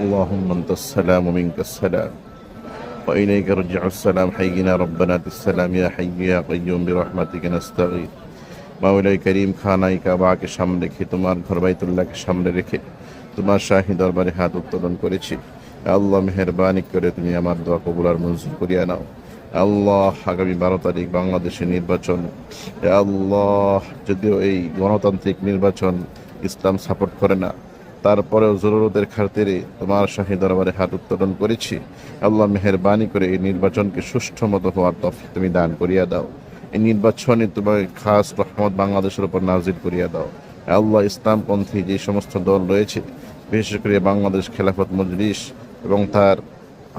اللهم أنت السلام ومنك السلام وإليك رجع السلام حينا ربنا السلام يا حي يا قيوم برحمتك نستغيث মাওলাই করিম খানাই কাবাকে সামনে রেখে তোমার ঘর বাইতুল্লাহকে সামনে রেখে তোমার শাহী দরবারে হাত উত্তোলন করেছি। আল্লাহ মেহেরবানি করে তুমি আমার দোয়া কবুল আর মঞ্জুর করিয়া নাও। আল্লাহ আগামী 12 তারিখ বাংলাদেশে নির্বাচন, আল্লাহ যদিও এই গণতান্ত্রিক নির্বাচন ইসলাম সাপোর্ট করে না, তারপরেও জরুরতের খাতিরে তোমার শাহী দরবারে হাত উত্তোলন করেছি। আল্লাহ মেহেরবানি করে এই নির্বাচনকে সুষ্ঠু মতো হওয়ার তৌফিক তুমি দান করিয়া দাও। এই নির্বাচনে তোমার খাস রহমত বাংলাদেশের উপর নাজিল করিয়া দাও। আল্লাহ ইসলামপন্থী যে সমস্ত দল রয়েছে, বিশেষ করে বাংলাদেশ খেলাফত মজলিস এবং তার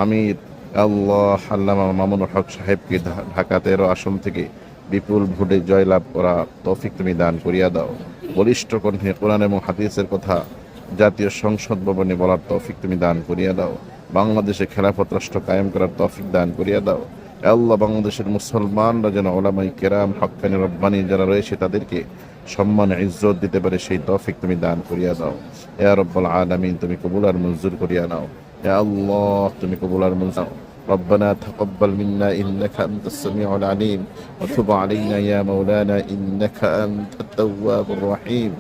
আমির আল্লাহ আল্লামা মামুনুল হক সাহেবকে ঢাকা 13 আসন থেকে বিপুল ভোটে জয়লাভ করা তৌফিক তুমি দান করিয়া দাও। বলিষ্ঠ কণ্ঠে কোরআন এবং হাদিসের কথা জাতীয় সংসদ ভবনে বলার তৌফিক তুমি দান করিয়া দাও। বাংলাদেশে খেলাফত রাষ্ট্র কায়েম করার তৌফিক দান করিয়া দাও। আল্লাহ বাংলাদেশের মুসলমানরা যেন ওলামাই কেরাম হক্কানি রব্বানি যারা রয়েছে তাদেরকে সম্মান ইজ্জত দিতে পারে সেই তৌফিক তুমি দান করিয়া দাও। ইয়া রব্বুল আলামিন তুমি কবুল আর মঞ্জুর করিয়া নাও। ইয়া আল্লাহ তুমি কবুল আর মঞ্জুর ربنا تقبل منا إنك أنت السميع العليم وتب علينا يا مولانا إنك أنت التواب الرحيم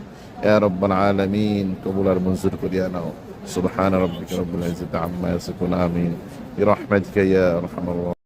يا رب العالمين قبول المنزل كريانا سبحان ربك رب العزة عما يصفون آمين برحمتك يا أرحم الراحمين.